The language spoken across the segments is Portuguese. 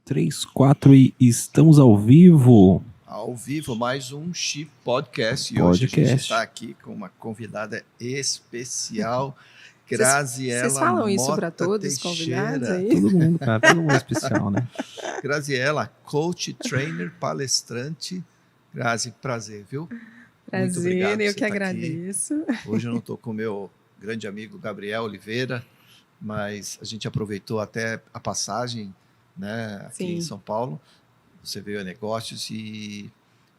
3, 4 e estamos ao vivo. Ao vivo, mais um Chip Podcast. E hoje a gente está aqui com uma convidada especial, Graziela. Vocês falam isso para todos os convidados aí? Todo mundo, cara, todo mundo é especial, né? Graziela, coach, trainer, palestrante. Grazi, prazer, viu? Prazer, eu que agradeço. Hoje eu não estou com o meu grande amigo Gabriel Oliveira, mas a gente aproveitou até a passagem, né, aqui em São Paulo. Você veio a negócios e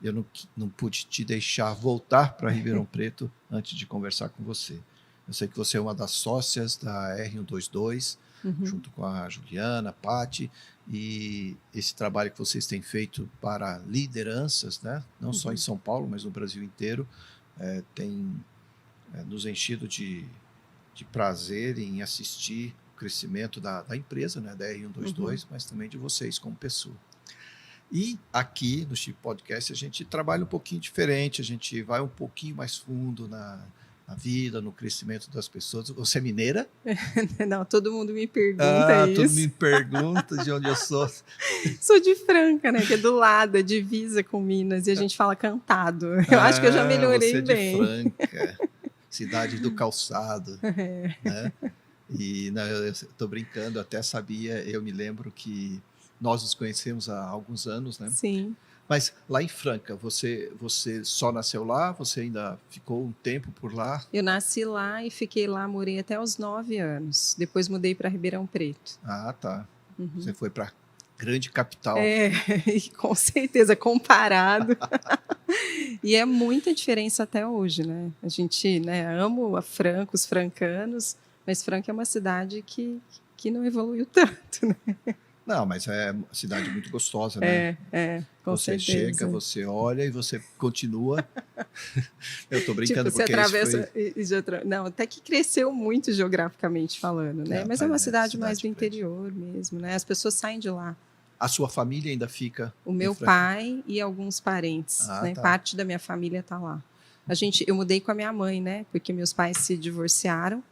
eu não pude te deixar voltar para Ribeirão Preto antes de conversar com você. Eu sei que você é uma das sócias da R122, junto com a Juliana, a Paty, e esse trabalho que vocês têm feito para lideranças, né? Não só em São Paulo, mas no Brasil inteiro, tem nos enchido de prazer em assistir o crescimento da empresa, né? Da R122, mas também de vocês como pessoa. E aqui no Chip Podcast a gente trabalha um pouquinho diferente, a gente vai um pouquinho mais fundo na vida, no crescimento das pessoas. Você é mineira? Não, todo mundo me pergunta isso. Todo mundo me pergunta de onde eu sou. Sou de Franca, né? Que é do lado, é divisa com Minas, e a gente fala cantado. Eu acho que eu já melhorei você bem. Você é de Franca, cidade do calçado. Né? E não, eu estou brincando, até sabia, eu me lembro que nós nos conhecemos há alguns anos, né? Sim. Mas lá em Franca, você só nasceu lá? Você ainda ficou um tempo por lá? Eu nasci lá e fiquei lá, morei até os 9 anos. Depois mudei para Ribeirão Preto. Ah, tá. Você foi para a grande capital. Com certeza, comparado. E é muita diferença até hoje, né? A gente, né, amo a Franca, os francanos, mas Franca é uma cidade que não evoluiu tanto, né? Não, mas é uma cidade muito gostosa, né? Com você certeza. Chega, você olha e você continua. Eu estou brincando tipo, você porque atravessa Não, até que cresceu muito geograficamente falando, né? Mas é uma cidade mais do interior mesmo, né? As pessoas saem de lá. A sua família ainda fica? O meu pai e alguns parentes, né? Tá. Parte da minha família está lá. Eu mudei com a minha mãe, né? Porque meus pais se divorciaram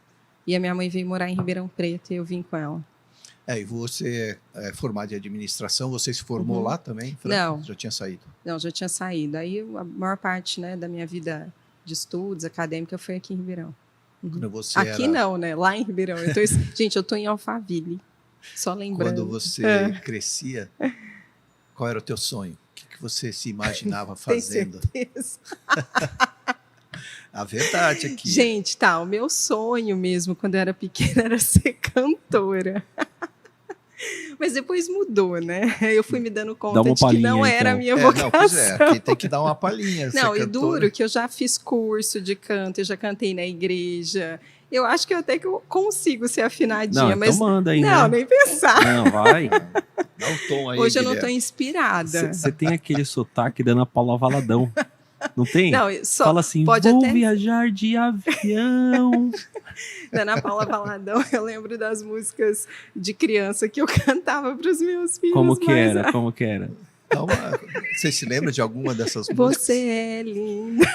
e a minha mãe veio morar em Ribeirão Preto e eu vim com ela. E você é formada em administração, você se formou lá também? Franca? Não. Já tinha saído? Não, já tinha saído. Aí a maior parte, né, da minha vida de estudos, acadêmica, foi aqui em Ribeirão. Quando você aqui não, né? Lá em Ribeirão. Gente, eu estou em Alphaville, só lembrando. Quando você crescia, qual era o teu sonho? O que você se imaginava fazendo? Tem certeza. A verdade aqui. Gente, o meu sonho mesmo, quando eu era pequena, era ser cantora. Mas depois mudou, né? Eu fui me dando conta de que não era a minha vocação. Não, pois aqui tem que dar uma palhinha. Não, e duro que eu já fiz curso de canto, eu já cantei na igreja. Eu acho que até que eu consigo ser afinadinha, não, mas então manda aí, não, né? nem pensar. Não, vai. Dá um tom aí, hoje eu não estou inspirada. Você tem aquele sotaque da Ana Paula Valadão. Não tem? Não, fala assim, vou viajar de avião. Da Ana Paula Valadão, eu lembro das músicas de criança que eu cantava para os meus filhos. Como que era? Como que era? Então, você se lembra de alguma dessas músicas? Você é linda.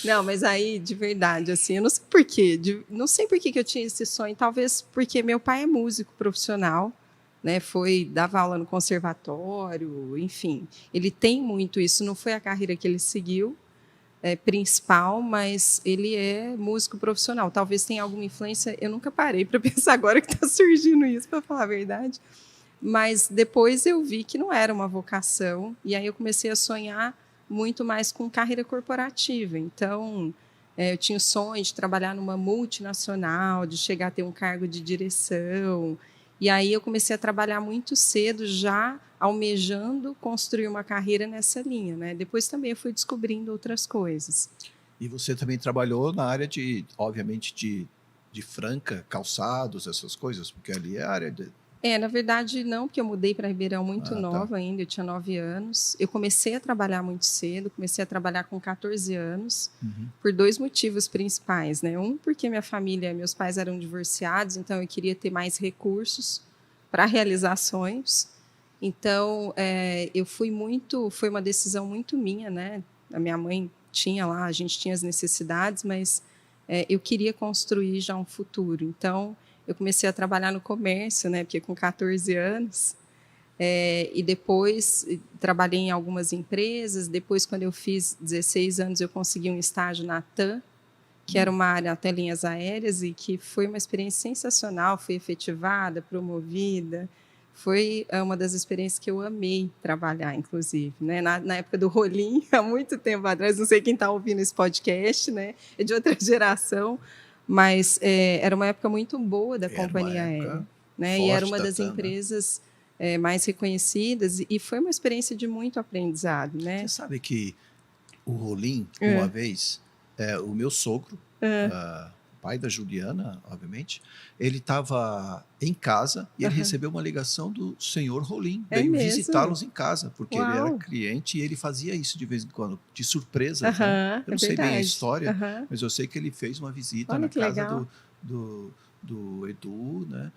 Não, mas aí, de verdade, assim, eu não sei por quê. Não sei por que eu tinha esse sonho. Talvez porque meu pai é músico profissional. Né, dava aula no conservatório, enfim, ele tem muito isso, não foi a carreira que ele seguiu principal, mas ele é músico profissional, talvez tenha alguma influência, eu nunca parei para pensar agora que está surgindo isso, para falar a verdade, mas depois eu vi que não era uma vocação, e aí eu comecei a sonhar muito mais com carreira corporativa, então eu tinha o sonho de trabalhar numa multinacional, de chegar a ter um cargo de direção. E aí eu comecei a trabalhar muito cedo, já almejando construir uma carreira nessa linha, né? Depois também eu fui descobrindo outras coisas. E você também trabalhou na área obviamente, de Franca, calçados, essas coisas, porque ali é a área de... Na verdade não, porque eu mudei para Ribeirão muito nova ainda, eu tinha 9 anos. Eu comecei a trabalhar muito cedo, comecei a trabalhar com 14 anos, por 2 motivos principais, né? Um, porque meus pais eram divorciados, então eu queria ter mais recursos para realizar sonhos. Então, foi uma decisão muito minha, né? A minha mãe tinha lá, a gente tinha as necessidades, mas eu queria construir já um futuro. Então, eu comecei a trabalhar no comércio, né? Porque com 14 anos. E depois trabalhei em algumas empresas. Depois, quando eu fiz 16 anos, eu consegui um estágio na TAM, que era uma área até linhas aéreas, e que foi uma experiência sensacional. Fui efetivada, promovida. Foi uma das experiências que eu amei trabalhar, inclusive, né? Na época do Rolim, há muito tempo atrás, não sei quem está ouvindo esse podcast, né? É de outra geração, mas era uma época muito boa da companhia aérea, né? E era uma das empresas mais reconhecidas, e foi uma experiência de muito aprendizado, né? Você sabe que o Rolim, uma vez, o meu sogro, pai da Juliana, obviamente, ele estava em casa e ele recebeu uma ligação do senhor Rolim, veio visitá-los em casa, porque ele era cliente e ele fazia isso de vez em quando, de surpresa. Né? Eu não sei bem a história, mas eu sei que ele fez uma visita na casa do Edu, né?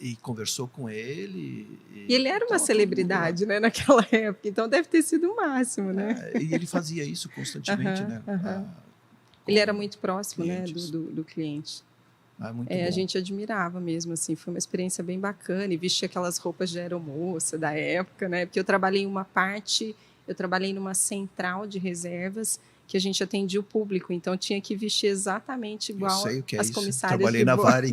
E conversou com ele. E ele era uma celebridade, né, naquela época, então deve ter sido o máximo, né? E ele fazia isso constantemente, né? Ele era muito próximo, né, do cliente. Muito a gente admirava mesmo, assim, foi uma experiência bem bacana, e vestia aquelas roupas de aeromoça da época, né, porque eu trabalhei numa central de reservas que a gente atendia o público, então tinha que vestir exatamente igual as comissárias. Trabalhei na Varig.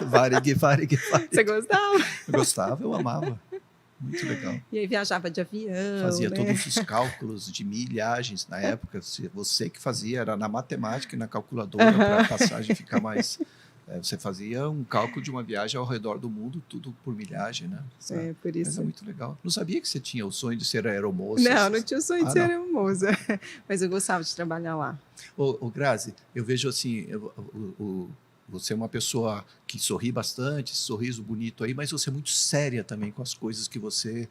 Varig. Você gostava? Eu gostava, eu amava. Muito legal. E aí viajava de avião. Fazia todos os cálculos de milhagens na época. Você que fazia, era na matemática e na calculadora para a passagem ficar mais. Você fazia um cálculo de uma viagem ao redor do mundo, tudo por milhagem, né? Por isso. Mas é muito legal. Não sabia que você tinha o sonho de ser aeromoça. Não tinha o sonho de ser aeromoça. Mas eu gostava de trabalhar lá. Ô Grazi, eu vejo assim. Você é uma pessoa que sorri bastante, sorriso bonito aí, mas você é muito séria também com as coisas que você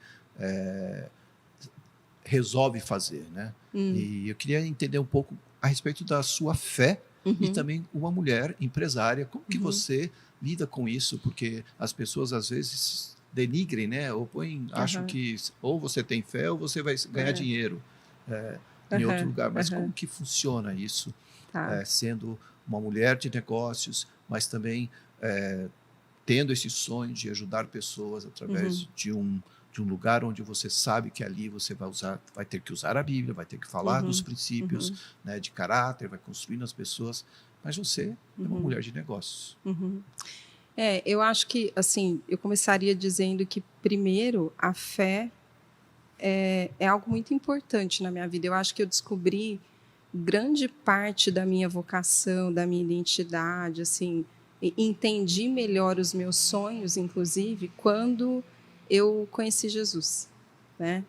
resolve fazer, né? E eu queria entender um pouco a respeito da sua fé e também uma mulher empresária. Como que você lida com isso? Porque as pessoas às vezes denigrem, né? Ou acham que ou você tem fé ou você vai ganhar dinheiro em outro lugar. Mas como que funciona isso? Sendo uma mulher de negócios, mas também tendo esse sonho de ajudar pessoas através de um lugar onde você sabe que ali você vai ter que usar a Bíblia, vai ter que falar dos princípios, né, de caráter, vai construir nas pessoas, mas você é uma mulher de negócios. Eu acho que, assim, eu começaria dizendo que, primeiro, a fé é algo muito importante na minha vida. Eu acho que eu descobri grande parte da minha vocação, da minha identidade, assim, entendi melhor os meus sonhos, inclusive, quando eu conheci Jesus, né?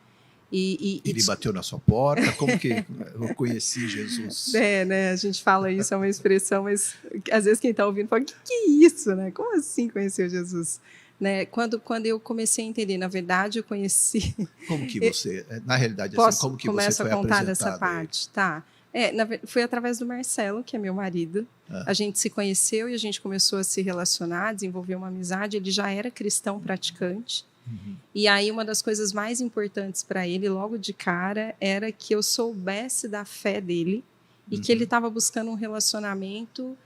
Ele bateu na sua porta? Como que eu conheci Jesus? Né? A gente fala isso, é uma expressão, mas às vezes quem está ouvindo fala, que é isso, né? Como assim conheceu Jesus? Né? Quando eu comecei a entender, na verdade, eu conheci... Como que você, na realidade, assim, como que você foi a contar dessa apresentado parte, tá? Foi através do Marcelo, que é meu marido. A gente se conheceu e a gente começou a se relacionar, desenvolver uma amizade. Ele já era cristão praticante. E aí uma das coisas mais importantes para ele, logo de cara, era que eu soubesse da fé dele e que ele estava buscando um relacionamento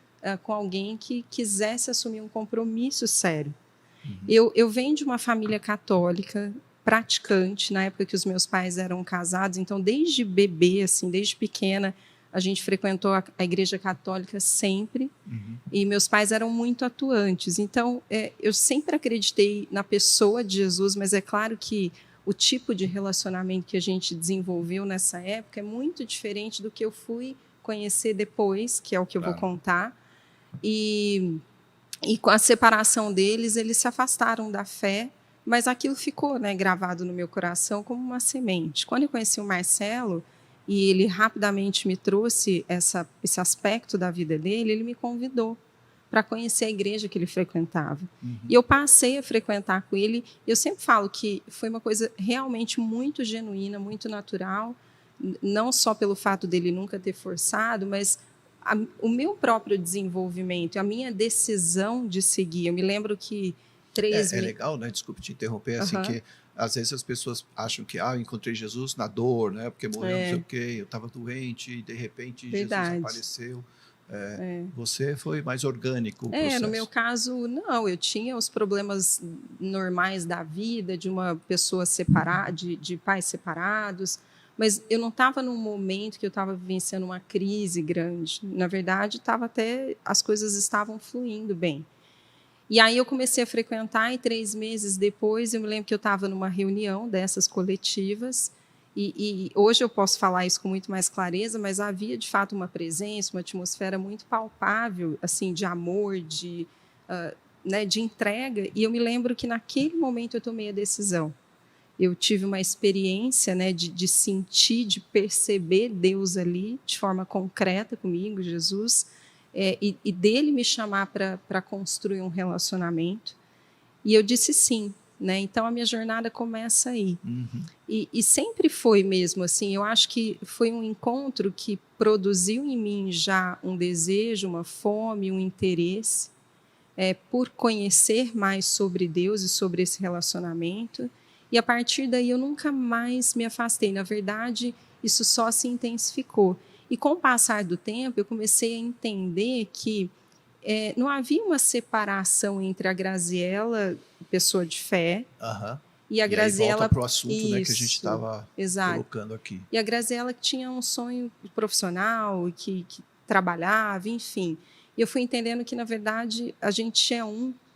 com alguém que quisesse assumir um compromisso sério. Eu venho de uma família católica, praticante, na época que os meus pais eram casados, então desde bebê, assim, desde pequena, a gente frequentou a igreja católica sempre, e meus pais eram muito atuantes, então eu sempre acreditei na pessoa de Jesus, mas é claro que o tipo de relacionamento que a gente desenvolveu nessa época é muito diferente do que eu fui conhecer depois, que é o que eu vou contar, e com a separação deles, eles se afastaram da fé, mas aquilo ficou, né, gravado no meu coração como uma semente. Quando eu conheci o Marcelo, e ele rapidamente me trouxe esse aspecto da vida dele, ele me convidou para conhecer a igreja que ele frequentava. E eu passei a frequentar com ele. Eu sempre falo que foi uma coisa realmente muito genuína, muito natural, não só pelo fato dele nunca ter forçado, mas o meu próprio desenvolvimento, a minha decisão de seguir. Eu me lembro que É legal, né? Desculpe te interromper, assim, que às vezes as pessoas acham que eu encontrei Jesus na dor, né? Porque morreu, não sei o quê, eu estava doente e de repente Jesus apareceu. Você foi mais orgânico o no processo. meu caso, não. Eu tinha os problemas normais da vida, de uma pessoa separada, de pais separados, mas eu não estava num momento que eu estava vivenciando uma crise grande. Na verdade, as coisas estavam fluindo bem. E aí eu comecei a frequentar e 3 meses depois eu me lembro que eu estava numa reunião dessas coletivas e hoje eu posso falar isso com muito mais clareza, mas havia de fato uma presença, uma atmosfera muito palpável, assim, de amor, de entrega. E eu me lembro que naquele momento eu tomei a decisão. Eu tive uma experiência, né, de sentir, de perceber Deus ali de forma concreta comigo, Jesus, e dele me chamar para construir um relacionamento. E eu disse sim. Né? Então, a minha jornada começa aí. Uhum. E sempre foi mesmo assim. Eu acho que foi um encontro que produziu em mim já um desejo, uma fome, um interesse por conhecer mais sobre Deus e sobre esse relacionamento. E, a partir daí, eu nunca mais me afastei. Na verdade, isso só se intensificou. E, com o passar do tempo, eu comecei a entender que não havia uma separação entre a Graziela, pessoa de fé, e a Graziela... volta para o assunto, né, que a gente estava colocando aqui. E a Graziela que tinha um sonho profissional, que trabalhava, enfim. E eu fui entendendo que, na verdade, a gente é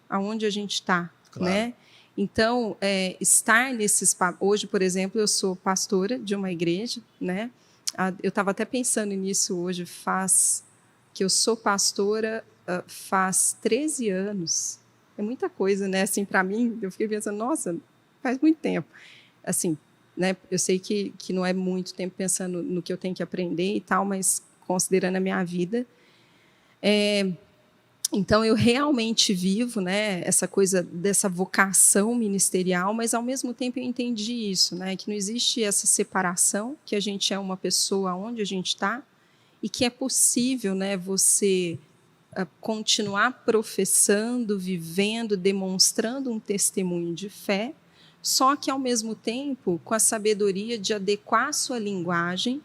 aonde a gente está. Claro. Né? Então, estar nesses... Hoje, por exemplo, eu sou pastora de uma igreja. Né? Eu estava até pensando nisso hoje, que eu sou pastora... faz 13 anos. É muita coisa, né? Assim, para mim, eu fiquei pensando, nossa, faz muito tempo. Assim, né? Eu sei que não é muito tempo pensando no que eu tenho que aprender e tal, mas considerando a minha vida. Então, eu realmente vivo, né, essa coisa dessa vocação ministerial, mas, ao mesmo tempo, eu entendi isso, né? Que não existe essa separação, que a gente é uma pessoa onde a gente está, e que é possível, né, você... continuar professando, vivendo, demonstrando um testemunho de fé, só que, ao mesmo tempo, com a sabedoria de adequar a sua linguagem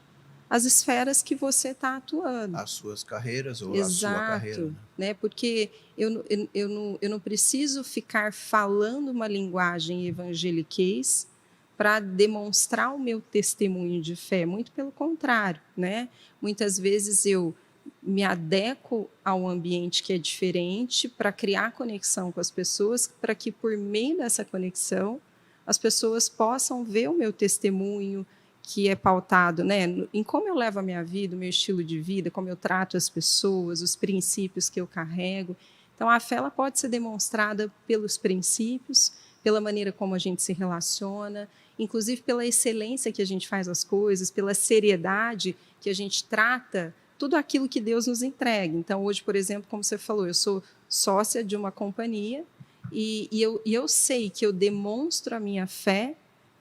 às esferas que você está atuando. As suas carreiras ou Exato, a sua carreira. Né? Porque eu não preciso ficar falando uma linguagem evangeliquez para demonstrar o meu testemunho de fé, muito pelo contrário. Né? Muitas vezes eu me adequo ao ambiente que é diferente para criar conexão com as pessoas, para que, por meio dessa conexão, as pessoas possam ver o meu testemunho, que é pautado, né, em como eu levo a minha vida, o meu estilo de vida, como eu trato as pessoas, os princípios que eu carrego. Então, a fé ela pode ser demonstrada pelos princípios, pela maneira como a gente se relaciona, inclusive pela excelência que a gente faz as coisas, pela seriedade que a gente trata tudo aquilo que Deus nos entrega. Então, hoje, por exemplo, como você falou, eu sou sócia de uma companhia e eu sei que eu demonstro a minha fé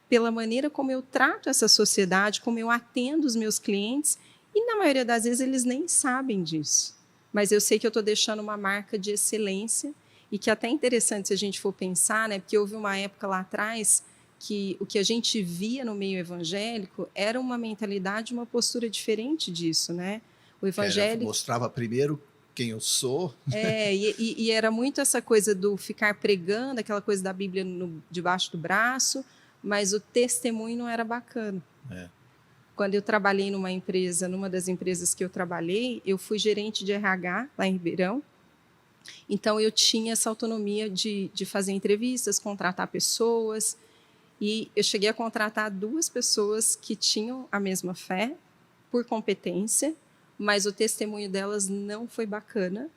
pela maneira como eu trato essa sociedade, como eu atendo os meus clientes, e, na maioria das vezes, eles nem sabem disso. Mas eu sei que eu estou deixando uma marca de excelência e que é até interessante se a gente for pensar, né, porque houve uma época lá atrás que o que a gente via no meio evangélico era uma mentalidade, uma postura diferente disso, né? O evangélico mostrava primeiro quem eu sou. E era muito essa coisa do ficar pregando, aquela coisa da Bíblia debaixo do braço, mas o testemunho não era bacana. Quando eu trabalhei numa das empresas que eu trabalhei, eu fui gerente de RH lá em Ribeirão. Então, eu tinha essa autonomia de fazer entrevistas, contratar pessoas. E eu cheguei a contratar 2 pessoas que tinham a mesma fé, por competência, mas o testemunho delas não foi bacana,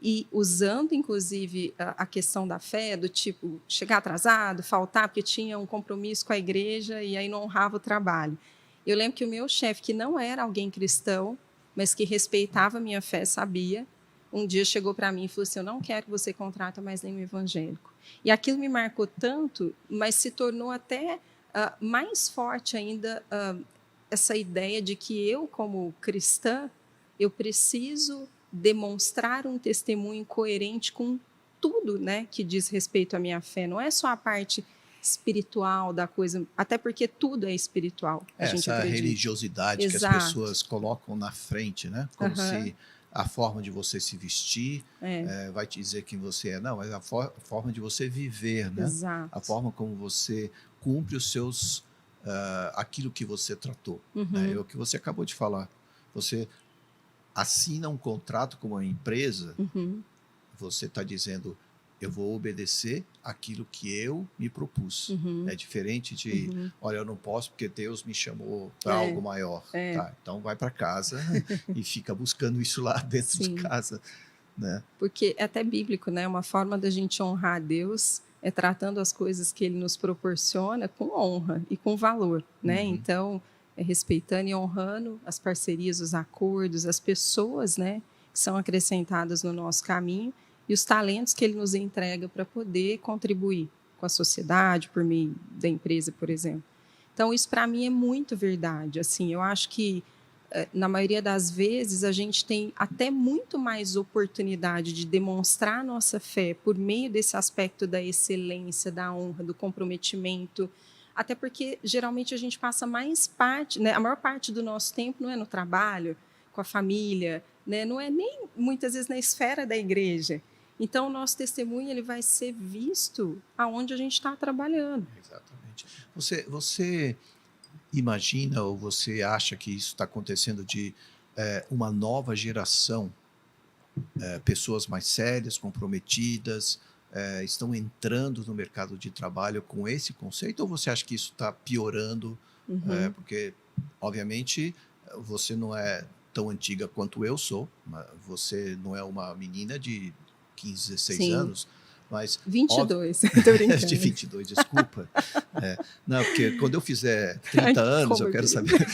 e usando, inclusive, a questão da fé, do tipo, chegar atrasado, faltar, porque tinha um compromisso com a igreja e aí não honrava o trabalho. Eu lembro que o meu chefe, que não era alguém cristão, mas que respeitava a minha fé, sabia, um dia chegou para mim e falou assim, eu não quero que você contrate mais nenhum evangélico. E aquilo me marcou tanto, mas se tornou até mais forte ainda essa ideia de que eu, como cristã, eu preciso demonstrar um testemunho coerente com tudo, né, que diz respeito à minha fé. Não é só a parte espiritual da coisa, até porque tudo é espiritual. A gente essa acredita. religiosidade Exato. que as pessoas colocam na frente, né? Como se a forma de você se vestir, vai te dizer quem você é. Não, é a forma de você viver, né? Exato. A forma como você cumpre os seus, aquilo que você tratou. Né? É o que você acabou de falar. Você assina um contrato com uma empresa, você está dizendo, eu vou obedecer aquilo que eu me propus. É diferente de, olha, eu não posso porque Deus me chamou para algo maior. Tá, então vai para casa e fica buscando isso lá dentro de casa. Né? Porque é até bíblico, né? Uma forma da gente honrar a Deus é tratando as coisas que Ele nos proporciona com honra e com valor, né? Então, respeitando e honrando as parcerias, os acordos, as pessoas, né? Que são acrescentadas no nosso caminho e os talentos que Ele nos entrega para poder contribuir com a sociedade, por meio da empresa, por exemplo. Então, isso para mim é muito verdade. Assim, eu acho que na maioria das vezes, a gente tem até muito mais oportunidade de demonstrar a nossa fé por meio desse aspecto da excelência, da honra, do comprometimento, até porque, geralmente, a gente passa mais parte, né, a maior parte do nosso tempo não é no trabalho, com a família, né, não é nem, muitas vezes, na esfera da igreja. Então, o nosso testemunho ele vai ser visto aonde a gente está trabalhando. Exatamente. Você imagina ou você acha que isso está acontecendo de uma nova geração, pessoas mais sérias, comprometidas, estão entrando no mercado de trabalho com esse conceito, ou você acha que isso está piorando? Porque, obviamente, você não é tão antiga quanto eu sou, você não é uma menina de 15, 16 anos, mas 22, tô brincando. De 22, desculpa. Não, porque quando eu fizer 30 anos, eu quero saber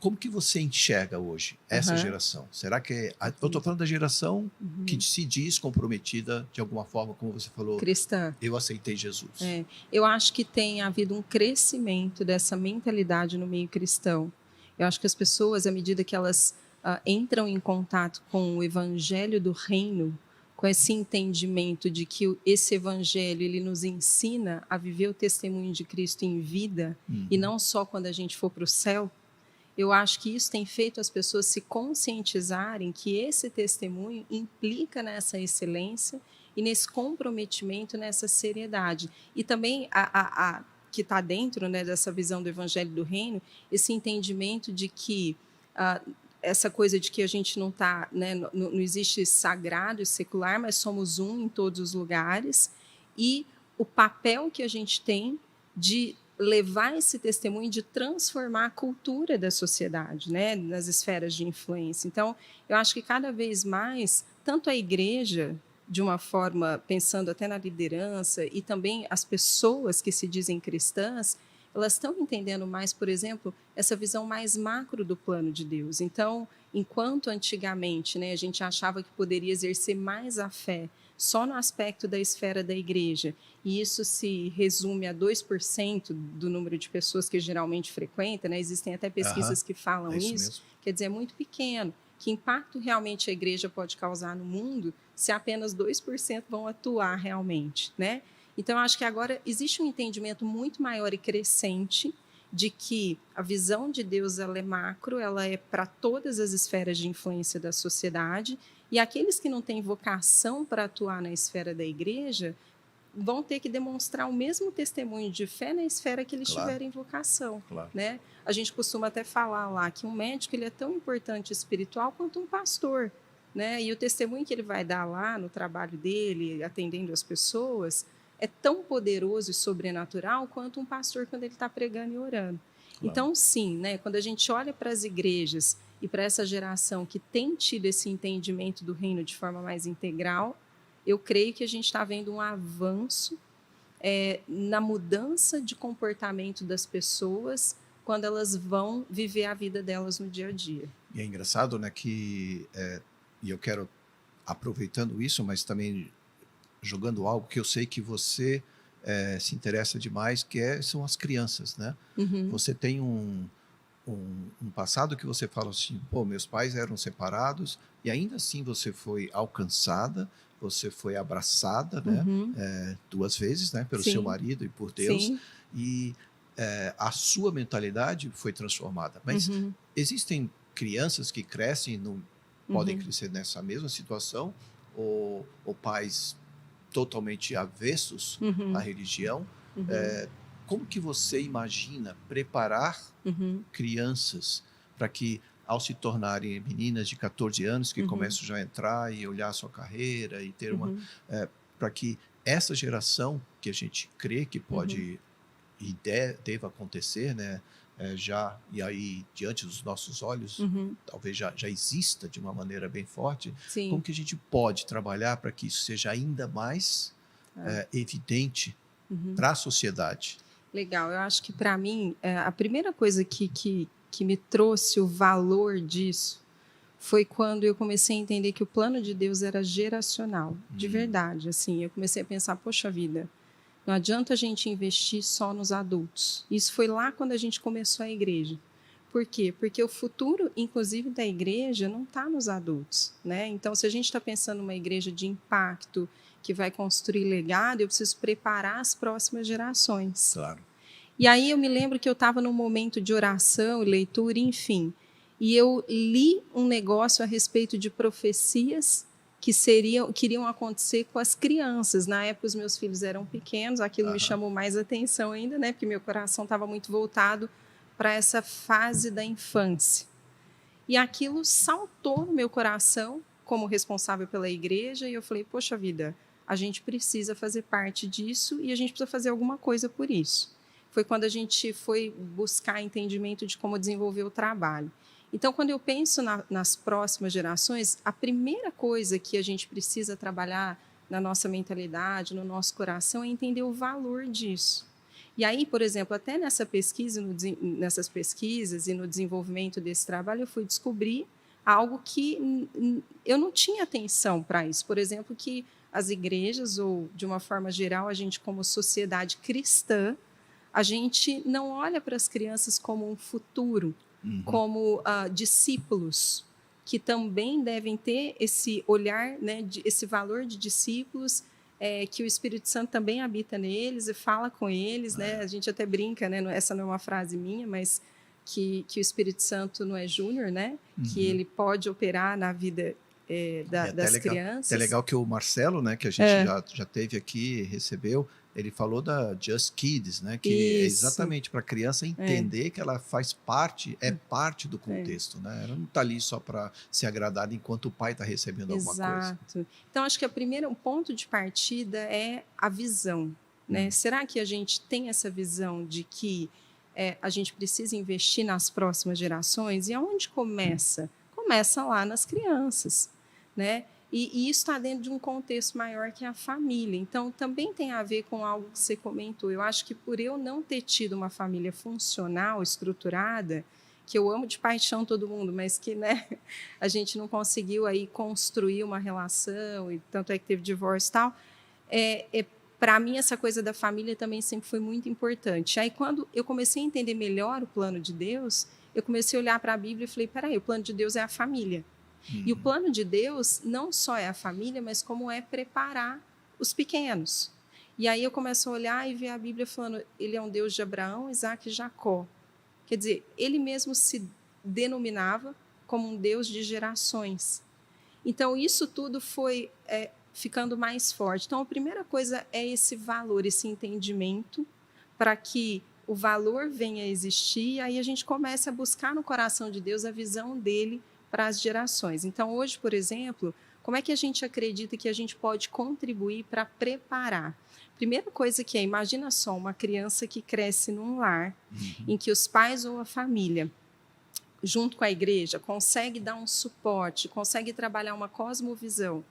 como que você enxerga hoje essa geração. Será que eu estou falando da geração que se diz comprometida de alguma forma, como você falou, cristã. Eu aceitei Jesus. Eu acho que tem havido um crescimento dessa mentalidade no meio cristão. Eu acho que as pessoas, à medida que elas entram em contato com o evangelho do reino, com esse entendimento de que esse evangelho ele nos ensina a viver o testemunho de Cristo em vida e não só quando a gente for para o céu, eu acho que isso tem feito as pessoas se conscientizarem que esse testemunho implica nessa excelência e nesse comprometimento, nessa seriedade. E também que está dentro, né, dessa visão do evangelho do reino, esse entendimento de que essa coisa de que a gente não está, né, não existe sagrado e secular, mas somos um em todos os lugares, e o papel que a gente tem de levar esse testemunho, de transformar a cultura da sociedade, né, nas esferas de influência. Então, eu acho que cada vez mais, tanto a igreja, de uma forma, pensando até na liderança, e também as pessoas que se dizem cristãs, elas estão entendendo mais, por exemplo, essa visão mais macro do plano de Deus. Então, enquanto antigamente, né, a gente achava que poderia exercer mais a fé só no aspecto da esfera da igreja, e isso se resume a 2% do número de pessoas que geralmente frequenta, né? Existem até pesquisas que falam isso, quer dizer, é muito pequeno. Que impacto realmente a igreja pode causar no mundo se apenas 2% vão atuar realmente, né? Então, eu acho que agora existe um entendimento muito maior e crescente de que a visão de Deus ela é macro, ela é para todas as esferas de influência da sociedade, e aqueles que não têm vocação para atuar na esfera da igreja vão ter que demonstrar o mesmo testemunho de fé na esfera que eles tiverem vocação. Né? A gente costuma até falar lá que um médico ele é tão importante espiritual quanto um pastor. Né? E o testemunho que ele vai dar lá no trabalho dele, atendendo as pessoas, é tão poderoso e sobrenatural quanto um pastor quando ele está pregando e orando. Então, sim, né, quando a gente olha para as igrejas e para essa geração que tem tido esse entendimento do reino de forma mais integral, eu creio que a gente está vendo um avanço na mudança de comportamento das pessoas quando elas vão viver a vida delas no dia a dia. E é engraçado, né, que, e eu quero, aproveitando isso, mas também jogando algo que eu sei que você se interessa demais, que são as crianças, né? Você tem um passado que você fala assim, pô, meus pais eram separados e ainda assim você foi alcançada, você foi abraçada, né? 2 vezes, né? Pelo seu marido e por Deus. E a sua mentalidade foi transformada. Mas existem crianças que crescem não podem crescer nessa mesma situação, ou pais totalmente avessos à religião. Como que você imagina preparar crianças para que, ao se tornarem meninas de 14 anos, que começam já a entrar e olhar a sua carreira e ter uma... para que essa geração, que a gente crê que pode e deva acontecer, né? Já, e aí, diante dos nossos olhos, talvez já exista de uma maneira bem forte. Sim. Como que a gente pode trabalhar para que isso seja ainda mais evidente para a sociedade? Legal, eu acho que para mim, a primeira coisa que me trouxe o valor disso foi quando eu comecei a entender que o plano de Deus era geracional, de verdade. Assim, eu comecei a pensar, poxa vida, não adianta a gente investir só nos adultos. Isso foi lá quando a gente começou a igreja. Por quê? Porque o futuro, inclusive, da igreja não está nos adultos, né? Então, se a gente está pensando numa igreja de impacto, que vai construir legado, eu preciso preparar as próximas gerações. Claro. E aí eu me lembro que eu estava num momento de oração, leitura, enfim, e eu li um negócio a respeito de profecias que iriam acontecer com as crianças. Na época, os meus filhos eram pequenos, aquilo me chamou mais atenção ainda, né? Porque meu coração estava muito voltado para essa fase da infância. E aquilo saltou no meu coração como responsável pela igreja, e eu falei, poxa vida, a gente precisa fazer parte disso e a gente precisa fazer alguma coisa por isso. Foi quando a gente foi buscar entendimento de como desenvolver o trabalho. Então, quando eu penso nas próximas gerações, a primeira coisa que a gente precisa trabalhar na nossa mentalidade, no nosso coração, é entender o valor disso. E aí, por exemplo, até nessas pesquisas e no desenvolvimento desse trabalho, eu fui descobrir algo que eu não tinha atenção para isso. Por exemplo, que as igrejas, ou de uma forma geral, a gente como sociedade cristã, a gente não olha para as crianças como um futuro, como discípulos, que também devem ter esse olhar, né, esse valor de discípulos, que o Espírito Santo também habita neles e fala com eles. Né? A gente até brinca, né? Essa não é uma frase minha, mas que o Espírito Santo não é júnior, né? Que ele pode operar na vida das crianças. É legal que o Marcelo, né, que a gente já teve aqui, recebeu, ele falou da Just Kids, né, que é exatamente para a criança entender que ela faz parte, parte do contexto, né? Ela não está ali só para ser agradada enquanto o pai está recebendo alguma coisa. Exato. Então, acho que o ponto de partida é a visão, né? Será que a gente tem essa visão de que a gente precisa investir nas próximas gerações? E aonde começa? Começa lá nas crianças, né? E isso está dentro de um contexto maior que a família. Então, também tem a ver com algo que você comentou. Eu acho que por eu não ter tido uma família funcional, estruturada, que eu amo de paixão todo mundo, mas que, né, a gente não conseguiu aí construir uma relação, e tanto é que teve divórcio e tal, para mim, essa coisa da família também sempre foi muito importante. Aí, quando eu comecei a entender melhor o plano de Deus, eu comecei a olhar para a Bíblia e falei, peraí, o plano de Deus é a família. E o plano de Deus não só é a família, mas como é preparar os pequenos. E aí eu começo a olhar e ver a Bíblia falando, ele é um Deus de Abraão, Isaac e Jacó. Quer dizer, ele mesmo se denominava como um Deus de gerações. Então, isso tudo foi ficando mais forte. Então, a primeira coisa é esse valor, esse entendimento, para que o valor venha a existir, e aí a gente começa a buscar no coração de Deus a visão dele para as gerações. Então, hoje, por exemplo, como é que a gente acredita que a gente pode contribuir para preparar? Primeira coisa que imagina só, uma criança que cresce num lar em que os pais ou a família, junto com a igreja, consegue dar um suporte, consegue trabalhar uma cosmovisão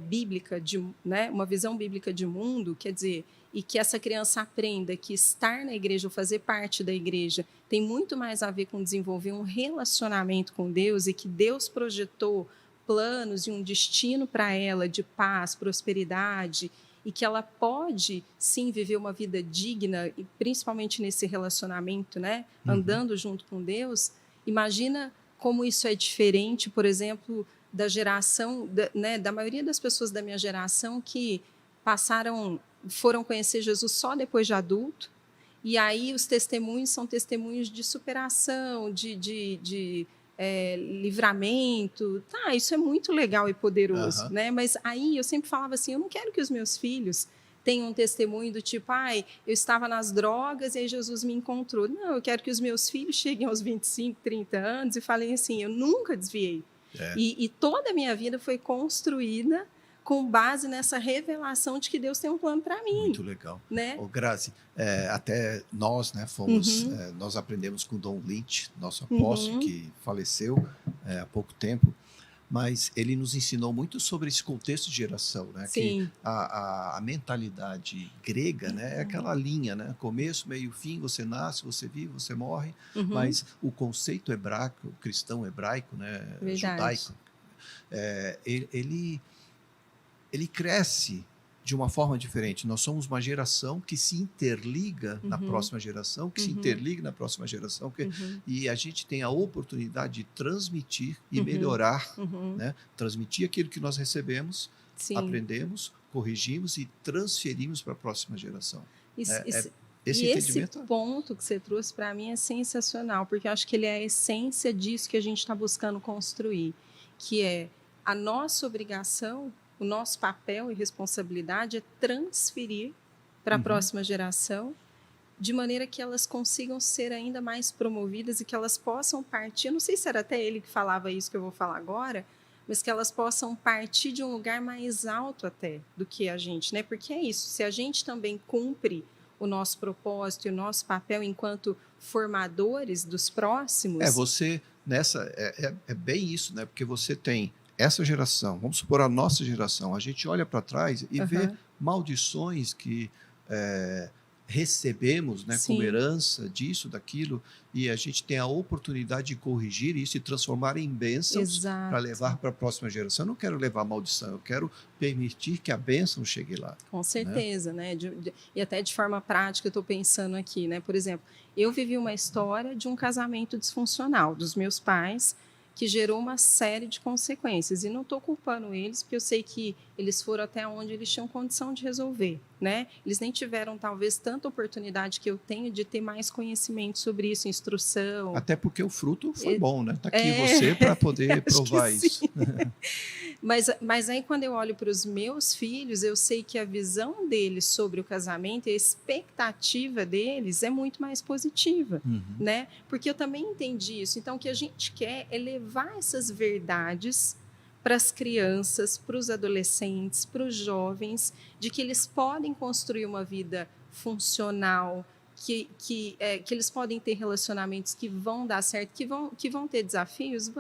bíblica, né, uma visão bíblica de mundo, quer dizer, e que essa criança aprenda que estar na igreja ou fazer parte da igreja tem muito mais a ver com desenvolver um relacionamento com Deus, e que Deus projetou planos e um destino para ela de paz, prosperidade, e que ela pode, sim, viver uma vida digna, e principalmente nesse relacionamento, né, andando junto com Deus. Imagina como isso é diferente, por exemplo, da geração, né, da maioria das pessoas da minha geração que foram conhecer Jesus só depois de adulto, e aí os testemunhos são testemunhos de superação, de livramento. Tá, isso é muito legal e poderoso, Aham. né? Mas aí eu sempre falava assim, eu não quero que os meus filhos tenham um testemunho do tipo, ai, eu estava nas drogas e aí Jesus me encontrou. Não, eu quero que os meus filhos cheguem aos 25, 30 anos e falem assim, eu nunca desviei. É. E toda a minha vida foi construída com base nessa revelação de que Deus tem um plano para mim. Muito legal. Né? Ô, Grazi, até nós, né, nós aprendemos com Don Lynch, nosso apóstolo, que faleceu há pouco tempo, mas ele nos ensinou muito sobre esse contexto de geração, né? Sim. Que a mentalidade grega, né, é aquela linha, né? Começo, meio, fim, você nasce, você vive, você morre, mas o conceito hebraico, cristão hebraico, né, judaico, ele cresce de uma forma diferente. Nós somos uma geração que se interliga na próxima geração, que se interliga na próxima geração, e a gente tem a oportunidade de transmitir e melhorar, né? Transmitir aquilo que nós recebemos, aprendemos, corrigimos e transferimos para a próxima geração. Esse ponto que você trouxe para mim é sensacional, porque eu acho que ele é a essência disso que a gente está buscando construir, que é a nossa obrigação. O nosso papel e responsabilidade é transferir para a próxima geração, de maneira que elas consigam ser ainda mais promovidas e que elas possam partir, eu não sei se era até ele que falava isso que eu vou falar agora, mas que elas possam partir de um lugar mais alto até do que a gente, né? Porque é isso, se a gente também cumpre o nosso propósito e o nosso papel enquanto formadores dos próximos... Você, é bem isso, né? Porque você tem essa geração, vamos supor a nossa geração, a gente olha para trás e vê maldições que recebemos, né, como herança disso, daquilo, e a gente tem a oportunidade de corrigir isso e transformar em bênçãos para levar para a próxima geração. Eu não quero levar maldição, eu quero permitir que a bênção chegue lá. Com certeza, né? E até de forma prática, eu estou pensando aqui, né? Por exemplo, eu vivi uma história de um casamento disfuncional dos meus pais, que gerou uma série de consequências. E não estou culpando eles, porque eu sei que eles foram até onde eles tinham condição de resolver, né? Eles nem tiveram, talvez, tanta oportunidade que eu tenho de ter mais conhecimento sobre isso, instrução. Até porque o fruto foi bom, né? Está aqui você para poder provar isso. Mas aí, quando eu olho para os meus filhos, eu sei que a visão deles sobre o casamento e a expectativa deles é muito mais positiva, né? Porque eu também entendi isso. Então, o que a gente quer é levar essas verdades para as crianças, para os adolescentes, para os jovens, de que eles podem construir uma vida funcional, que eles podem ter relacionamentos que vão dar certo, que vão ter desafios,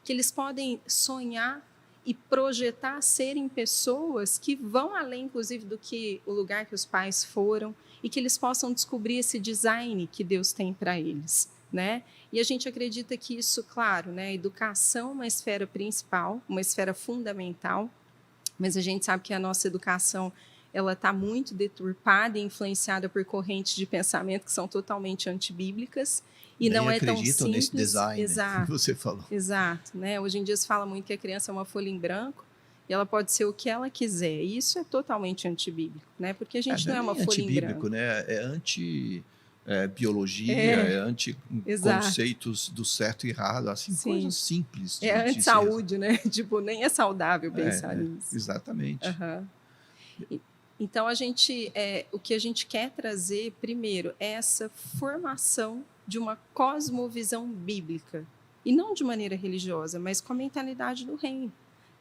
que eles podem sonhar e projetar serem pessoas que vão além, inclusive, do que o lugar que os pais foram, e que eles possam descobrir esse design que Deus tem para eles, né? E a gente acredita que isso, claro, né, a educação é uma esfera principal, uma esfera fundamental, mas a gente sabe que a nossa educação ela está muito deturpada e influenciada por correntes de pensamento que são totalmente antibíblicas e não é tão simples. Nesse design que você falou. Exato, né? Hoje em dia se fala muito que a criança é uma folha em branco e ela pode ser o que ela quiser. E isso é totalmente antibíblico, né? Porque a gente não é uma folha em branco. Né? É anti-biologia, é anti-conceitos do certo e errado, assim, coisas simples. É anti-saúde, né? Tipo, nem é saudável pensar nisso. Exatamente. Então, o que a gente quer trazer, primeiro, é essa formação de uma cosmovisão bíblica, e não de maneira religiosa, mas com a mentalidade do reino,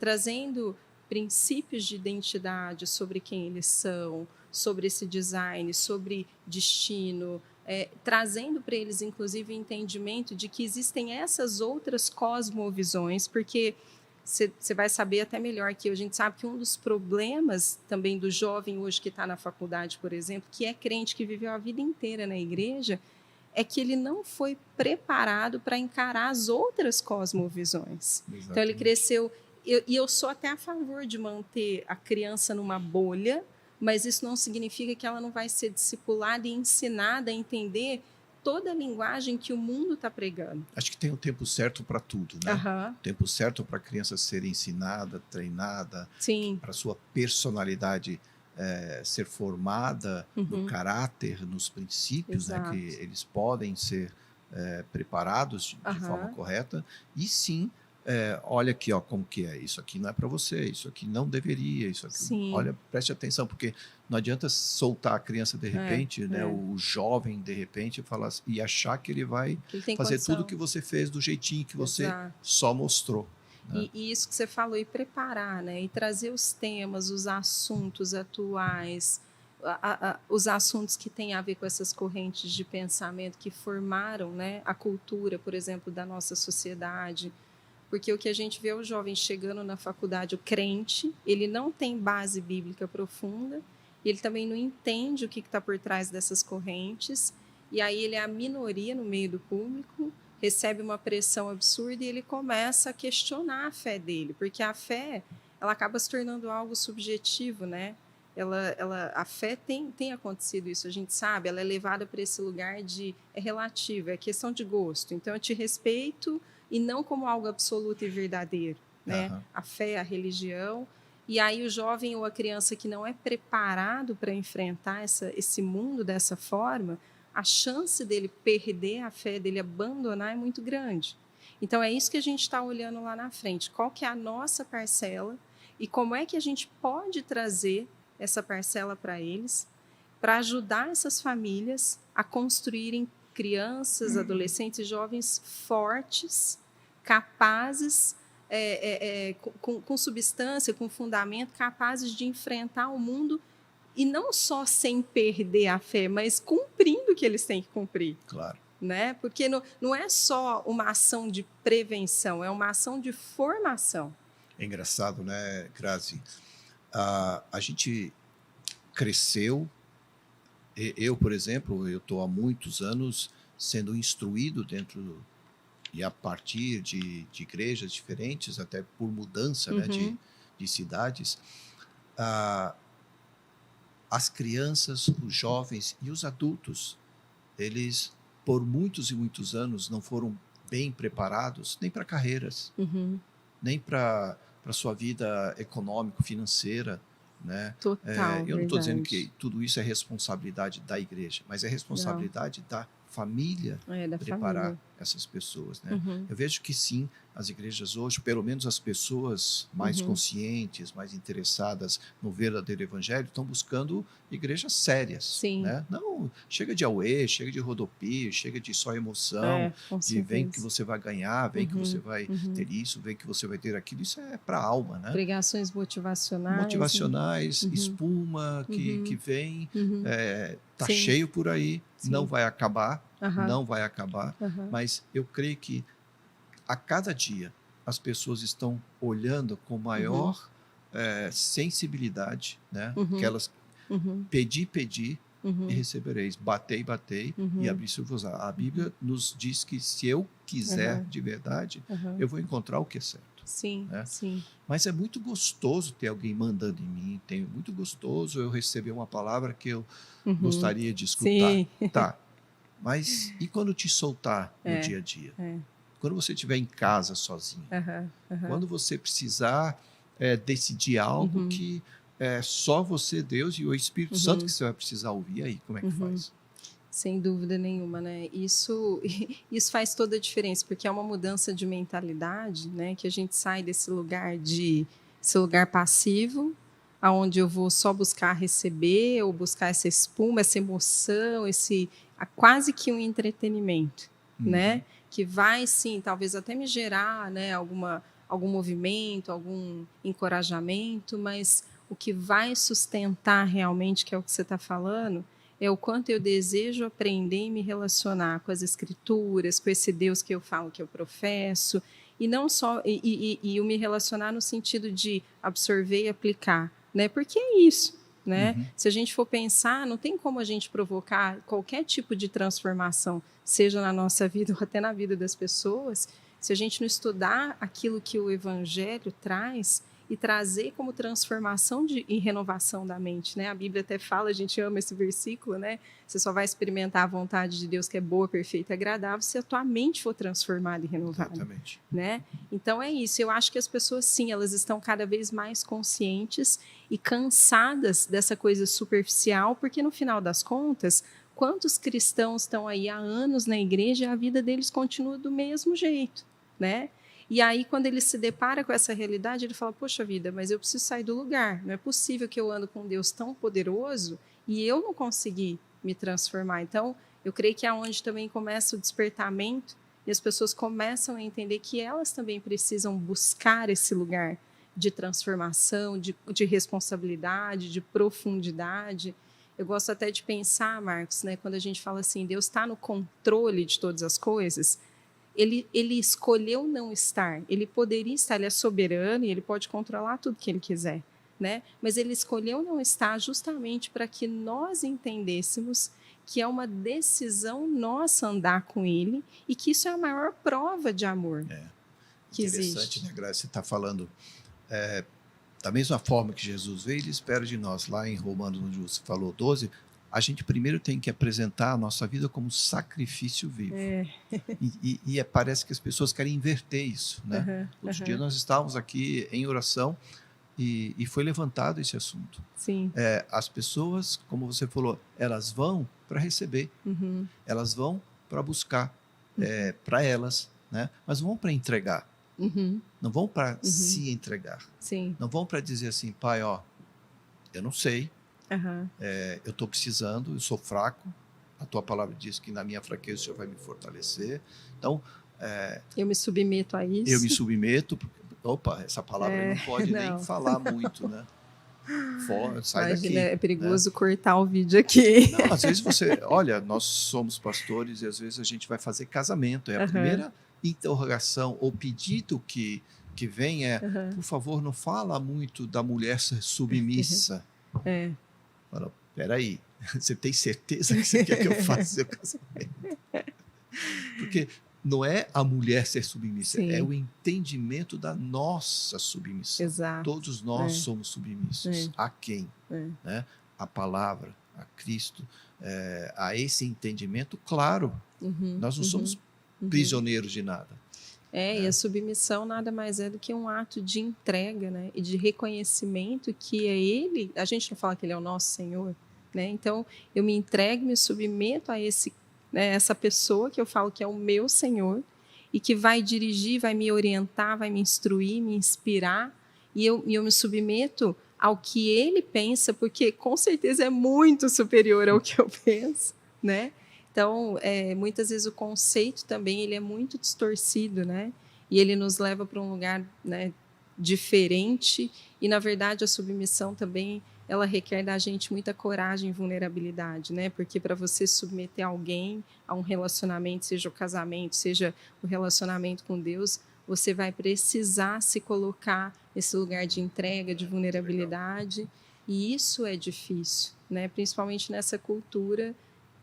trazendo princípios de identidade sobre quem eles são, sobre esse design, sobre destino, trazendo para eles, inclusive, o entendimento de que existem essas outras cosmovisões, porque você vai saber até melhor que a gente sabe que um dos problemas também do jovem hoje que está na faculdade, por exemplo, que é crente, que viveu a vida inteira na igreja, é que ele não foi preparado para encarar as outras cosmovisões. Exatamente. Então, ele cresceu... E eu sou até a favor de manter a criança numa bolha, mas isso não significa que ela não vai ser discipulada e ensinada a entender toda a linguagem que o mundo está pregando. Acho que tem um tempo certo para tudo, né? O tempo certo para a criança ser ensinada, treinada, para a sua personalidade ser formada no caráter, nos princípios, né, que eles podem ser preparados de forma correta, e sim, olha aqui, ó, como que é, isso aqui não é para você, isso aqui não deveria, isso aqui, Sim. olha, preste atenção, porque não adianta soltar a criança de repente, né, o jovem de repente, e achar que ele vai fazer tudo que você fez do jeitinho que você só mostrou. Né? E isso que você falou, e preparar, né, e trazer os temas, os assuntos atuais, os assuntos que têm a ver com essas correntes de pensamento que formaram, né, a cultura, por exemplo, da nossa sociedade. Porque o que a gente vê é o jovem chegando na faculdade, o crente, ele não tem base bíblica profunda, ele também não entende o que está por trás dessas correntes, e aí ele é a minoria no meio do público, recebe uma pressão absurda e ele começa a questionar a fé dele, porque a fé, ela acaba se tornando algo subjetivo, né? A fé tem acontecido isso, a gente sabe, ela é levada para esse lugar é relativo, é questão de gosto. Então, eu te respeito e não como algo absoluto e verdadeiro, né? A fé, a religião. E aí o jovem ou a criança que não é preparado para enfrentar esse mundo dessa forma, a chance dele perder a fé, dele abandonar é muito grande. Então, é isso que a gente está olhando lá na frente. Qual que é a nossa parcela e como é que a gente pode trazer essa parcela para eles, para ajudar essas famílias a construírem crianças, adolescentes e jovens fortes, capazes, com substância, com fundamento, capazes de enfrentar o mundo e não só sem perder a fé, mas cumprindo o que eles têm que cumprir. Claro. Né? Porque não é só uma ação de prevenção, é uma ação de formação. É engraçado, né, Grazi? A gente cresceu, eu, por exemplo, eu estou há muitos anos sendo instruído dentro e a partir de igrejas diferentes, até por mudança, né, de cidades, as crianças, os jovens e os adultos, eles, por muitos e muitos anos, não foram bem preparados nem para carreiras, nem para a sua vida econômico-financeira. Né? Total, eu não estou dizendo que tudo isso é responsabilidade da igreja, mas é responsabilidade da família preparar essas pessoas. Né? Eu vejo que sim, as igrejas hoje, pelo menos as pessoas mais conscientes, mais interessadas no verdadeiro evangelho, estão buscando igrejas sérias. Sim. Né? Não, chega de auê, chega de rodopio, chega de só emoção, de vem que você vai ganhar, vem que você vai ter isso, vem que você vai ter aquilo. Isso é para a alma. Né? Pregações motivacionais. Espuma que vem, está cheio por aí, não vai acabar, não vai acabar, mas eu creio que a cada dia as pessoas estão olhando com maior sensibilidade, né? Que elas pedir e recebereis, batei e abri-se-vos. A Bíblia nos diz que se eu quiser de verdade, eu vou encontrar o que é certo. Sim, né? sim. Mas é muito gostoso ter alguém mandando em mim, é muito gostoso eu receber uma palavra que eu gostaria de escutar. Sim. Tá, mas e quando te soltar no dia a dia? Quando você estiver em casa sozinho? Quando você precisar decidir algo que só você, Deus e o Espírito Santo que você vai precisar ouvir, aí como é que faz? Sem dúvida nenhuma, né? Isso faz toda a diferença, porque é uma mudança de mentalidade, né? Que a gente sai desse lugar passivo, aonde eu vou só buscar receber ou buscar essa espuma, essa emoção, quase que um entretenimento, né? Que vai, sim, talvez até me gerar, né, algum movimento, algum encorajamento, mas o que vai sustentar realmente, que é o que você está falando, é o quanto eu desejo aprender e me relacionar com as escrituras, com esse Deus que eu falo que eu professo, e não só e me relacionar no sentido de absorver e aplicar, né? Porque é isso, né? Se a gente for pensar, não tem como a gente provocar qualquer tipo de transformação, seja na nossa vida ou até na vida das pessoas, se a gente não estudar aquilo que o Evangelho traz e trazer como transformação e renovação da mente, né? A Bíblia até fala, a gente ama esse versículo, né? Você só vai experimentar a vontade de Deus que é boa, perfeita e agradável se a tua mente for transformada e renovada. Exatamente. Né? Então é isso, eu acho que as pessoas sim, elas estão cada vez mais conscientes e cansadas dessa coisa superficial, porque no final das contas, quantos cristãos estão aí há anos na igreja e a vida deles continua do mesmo jeito, né? E aí, quando ele se depara com essa realidade, ele fala, poxa vida, mas eu preciso sair do lugar. Não é possível que eu ando com um Deus tão poderoso e eu não consegui me transformar. Então, eu creio que é onde também começa o despertamento e as pessoas começam a entender que elas também precisam buscar esse lugar de transformação, de responsabilidade, de profundidade. Eu gosto até de pensar, Marcos, né, quando a gente fala assim, Deus está no controle de todas as coisas, ele escolheu não estar. Ele poderia estar, ele é soberano e ele pode controlar tudo que ele quiser, né? Mas ele escolheu não estar justamente para que nós entendêssemos que é uma decisão nossa andar com ele e que isso é a maior prova de amor que existe. Interessante, né, Graça? Você está falando da mesma forma que Jesus veio, ele espera de nós. Lá em Romanos, onde você falou 12, a gente primeiro tem que apresentar a nossa vida como sacrifício vivo. Parece que as pessoas querem inverter isso, né? Outro dia nós estávamos aqui em oração e foi levantado esse assunto. Sim. As pessoas, como você falou, elas vão para receber, elas vão para buscar para elas, né? Mas não vão para entregar, não vão para se entregar. Sim. Não vão para dizer assim, pai, ó, eu não sei, eu estou precisando, eu sou fraco, a tua palavra diz que na minha fraqueza o Senhor vai me fortalecer. Então, eu me submeto a isso. Eu me submeto. Opa, essa palavra não pode nem falar muito, né? Sai Imagina, daqui. É perigoso cortar o vídeo aqui. Não, às vezes olha, nós somos pastores e às vezes a gente vai fazer casamento. A primeira interrogação ou pedido que vem por favor, não fala muito da mulher ser submissa. Fala, peraí, você tem certeza que você quer que eu faça seu casamento? Porque não é a mulher ser submissa, é o entendimento da nossa submissão. Exato. Todos nós somos submissos. A quem? Né? A palavra, a Cristo, a esse entendimento, claro. Nós não somos prisioneiros de nada. E a submissão nada mais é do que um ato de entrega, né? E de reconhecimento que é Ele. A gente não fala que Ele é o nosso Senhor, né? Então, eu me entrego, me submeto a essa pessoa que eu falo que é o meu Senhor e que vai dirigir, vai me orientar, vai me instruir, me inspirar. E eu me submeto ao que Ele pensa, porque com certeza é muito superior ao que eu penso, né? Então, muitas vezes o conceito também ele é muito distorcido, né? E ele nos leva para um lugar, né, diferente. E, na verdade, a submissão também ela requer da gente muita coragem e vulnerabilidade, né? Porque para você submeter alguém a um relacionamento, seja o casamento, seja o relacionamento com Deus, você vai precisar se colocar nesse lugar de entrega, de vulnerabilidade. E isso é difícil, né? Principalmente nessa cultura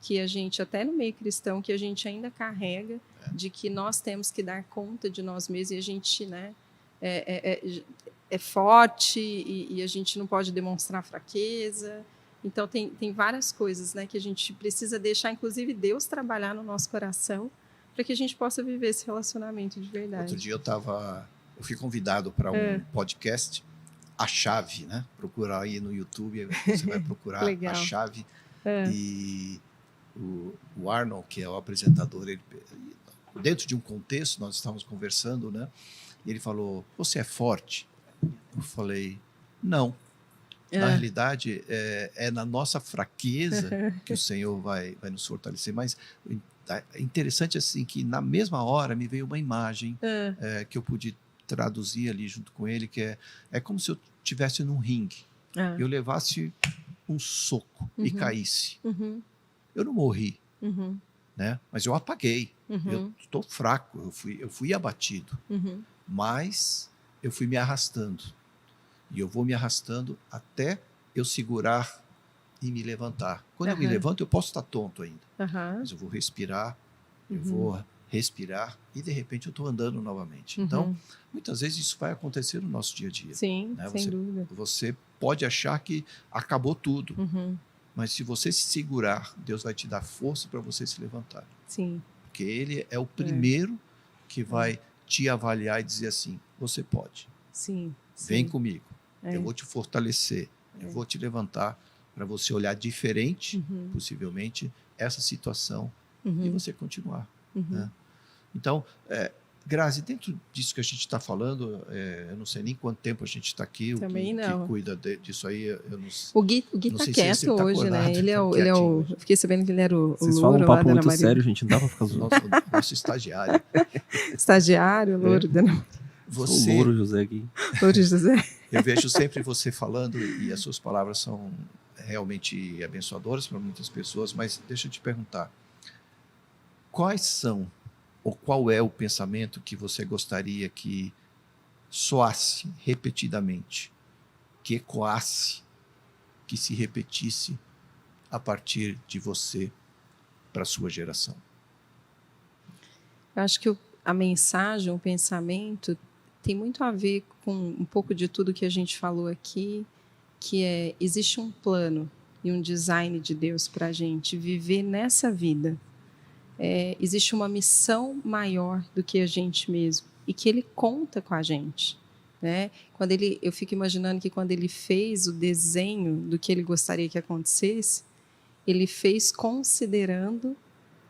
que a gente, até no meio cristão, que a gente ainda carrega, de que nós temos que dar conta de nós mesmos e a gente, né, é forte e a gente não pode demonstrar fraqueza. Então, tem várias coisas, né, que a gente precisa deixar, inclusive, Deus trabalhar no nosso coração para que a gente possa viver esse relacionamento de verdade. Outro dia eu fui convidado para um podcast, A Chave, né? Procura aí no YouTube, você vai procurar A Chave. E o Arnold, que é o apresentador, dentro de um contexto, nós estávamos conversando, né? E ele falou, você é forte? Eu falei, não. Na realidade, é na nossa fraqueza que o Senhor vai nos fortalecer. Mas é interessante assim que na mesma hora me veio uma imagem que eu pude traduzir ali junto com ele, que é como se eu estivesse num ringue. Eu levasse um soco e caísse. Eu não morri, né? Mas eu apaguei. Eu estou fraco, eu fui abatido. Mas eu fui me arrastando. E eu vou me arrastando até eu segurar e me levantar. Quando eu me levanto, eu posso estar tonto ainda. Mas eu vou respirar, e de repente eu estou andando novamente. Então, muitas vezes isso vai acontecer no nosso dia a dia. Sim, né? sem dúvida. Você pode achar que acabou tudo. Mas se você se segurar, Deus vai te dar força para você se levantar. Sim. Porque Ele é o primeiro que vai te avaliar e dizer assim, você pode. Sim. Vem comigo. Eu vou te fortalecer. Eu vou te levantar para você olhar diferente, possivelmente, essa situação e você continuar. Né? Então, Grazi, dentro disso que a gente está falando, eu não sei nem quanto tempo a gente está aqui, Também não. que cuida disso aí, eu não O Gui está quieto hoje, né? Ele é o fiquei sabendo que ele era o Vocês louro falam um lá papo da Ana muito Maria. sério, gente, não dá para ficar zoando. Nosso estagiário. Estagiário, louro da Ana Maria. Sou o louro José aqui. Louro José. Eu vejo sempre você falando e as suas palavras são realmente abençoadoras para muitas pessoas, mas deixa eu te perguntar, quais são ou qual é o pensamento que você gostaria que soasse repetidamente, que ecoasse, que se repetisse a partir de você para a sua geração? Eu acho que a mensagem, o pensamento tem muito a ver com um pouco de tudo que a gente falou aqui, que existe um plano e um design de Deus para a gente viver nessa vida. Existe uma missão maior do que a gente mesmo e que ele conta com a gente, né? Eu fico imaginando que quando ele fez o desenho do que ele gostaria que acontecesse, ele fez considerando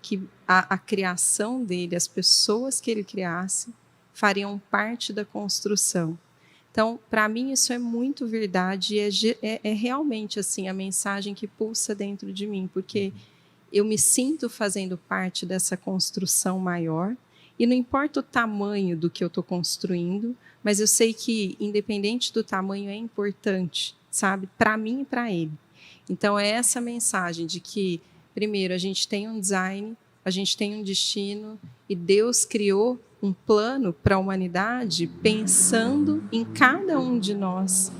que a criação dele, as pessoas que ele criasse, fariam parte da construção. Então, para mim, isso é muito verdade e é realmente assim a mensagem que pulsa dentro de mim, porque eu me sinto fazendo parte dessa construção maior e não importa o tamanho do que eu estou construindo, mas eu sei que, independente do tamanho, é importante, sabe? Para mim e para ele. Então, é essa mensagem de que, primeiro, a gente tem um design, a gente tem um destino e Deus criou um plano para a humanidade pensando em cada um de nós.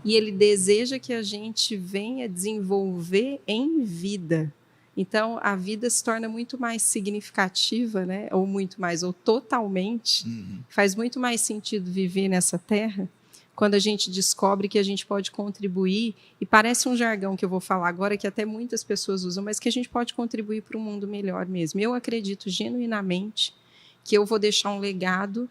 E Ele deseja que a gente venha desenvolver em vida. Então, a vida se torna muito mais significativa, né? Ou muito mais, ou totalmente. Faz muito mais sentido viver nessa terra quando a gente descobre que a gente pode contribuir, e parece um jargão que eu vou falar agora, que até muitas pessoas usam, mas que a gente pode contribuir para um mundo melhor mesmo. Eu acredito genuinamente que eu vou deixar um legado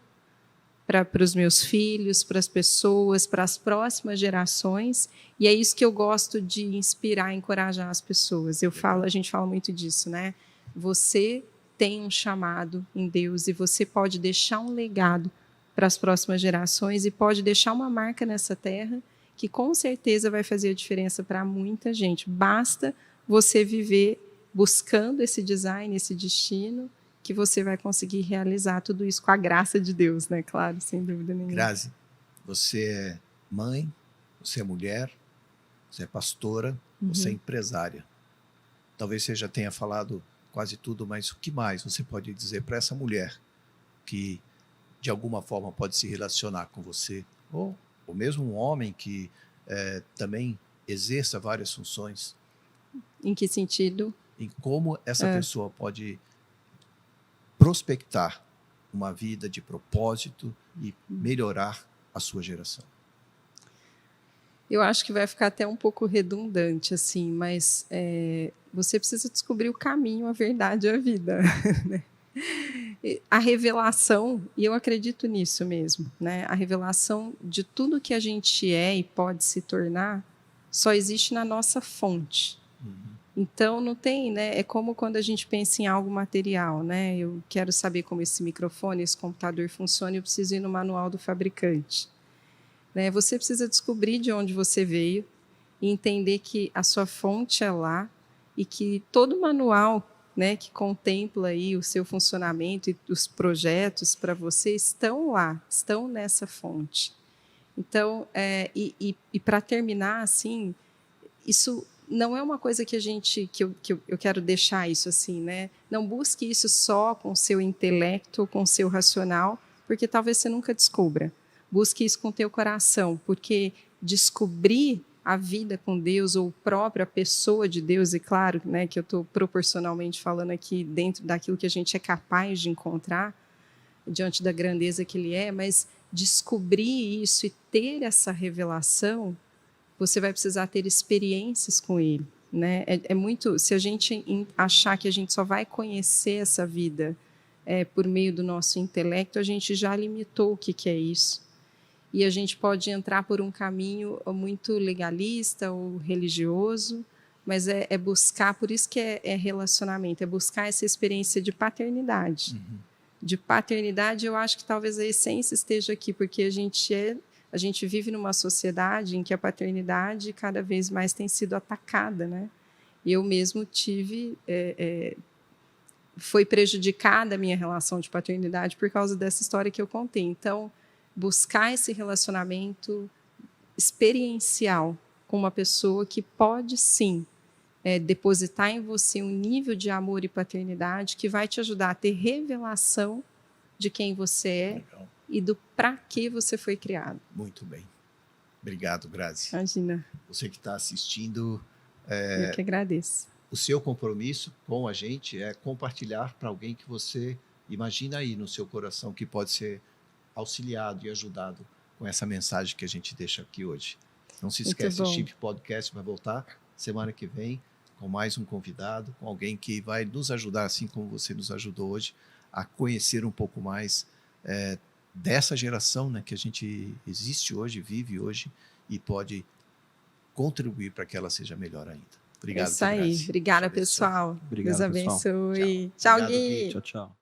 para os meus filhos, para as pessoas, para as próximas gerações, e é isso que eu gosto de inspirar, encorajar as pessoas. A gente fala muito disso, né? Você tem um chamado em Deus e você pode deixar um legado para as próximas gerações e pode deixar uma marca nessa terra que com certeza vai fazer a diferença para muita gente. Basta você viver buscando esse design, esse destino, que você vai conseguir realizar tudo isso com a graça de Deus, né? Claro, sem dúvida nenhuma. Grazi, você é mãe, você é mulher, você é pastora, você é empresária. Talvez você já tenha falado quase tudo, mas o que mais você pode dizer para essa mulher que de alguma forma pode se relacionar com você, ou mesmo um homem que também exerça várias funções? Em que sentido? Em como essa pessoa pode prospectar uma vida de propósito e melhorar a sua geração. Eu acho que vai ficar até um pouco redundante, assim, mas você precisa descobrir o caminho, a verdade e a vida. Né? A revelação, e eu acredito nisso mesmo, né? A revelação de tudo que a gente é e pode se tornar só existe na nossa fonte. Então, não tem, né? É como quando a gente pensa em algo material, né? Eu quero saber como esse microfone, esse computador funciona, eu preciso ir no manual do fabricante. Né? Você precisa descobrir de onde você veio e entender que a sua fonte é lá e que todo manual, né, que contempla aí o seu funcionamento e os projetos para você estão lá, estão nessa fonte. Então, e para terminar, assim, isso não é uma coisa que eu quero deixar isso assim, né? Não busque isso só com o seu intelecto, com o seu racional, porque talvez você nunca descubra. Busque isso com o teu coração, porque descobrir a vida com Deus ou própria pessoa de Deus, e claro, né, que eu estou proporcionalmente falando aqui dentro daquilo que a gente é capaz de encontrar diante da grandeza que Ele é, mas descobrir isso e ter essa revelação, você vai precisar ter experiências com Ele, né? É muito. Se a gente achar que a gente só vai conhecer essa vida por meio do nosso intelecto, a gente já limitou o que é isso. e a gente pode entrar por um caminho muito legalista ou religioso, mas é buscar, por isso que é relacionamento, é buscar essa experiência de paternidade. De paternidade, eu acho que talvez a essência esteja aqui, porque a gente vive numa sociedade em que a paternidade cada vez mais tem sido atacada, né? Eu mesmo foi prejudicada a minha relação de paternidade por causa dessa história que eu contei. Então, buscar esse relacionamento experiencial com uma pessoa que pode, sim, depositar em você um nível de amor e paternidade que vai te ajudar a ter revelação de quem você é. Legal. E do para que você foi criado. Muito bem. Obrigado, Grazi. Imagina. Você que está assistindo... Eu que agradeço. O seu compromisso com a gente é compartilhar para alguém que você imagina aí no seu coração que pode ser auxiliado e ajudado com essa mensagem que a gente deixa aqui hoje. Não se esquece, o Chip Podcast vai voltar semana que vem com mais um convidado, com alguém que vai nos ajudar, assim como você nos ajudou hoje, a conhecer um pouco mais dessa geração, né, que a gente existe hoje, vive hoje e pode contribuir para que ela seja melhor ainda. Obrigado. É isso aí. Obrigada, pessoal. Obrigado, Deus abençoe. Tchau, Gui. Tchau.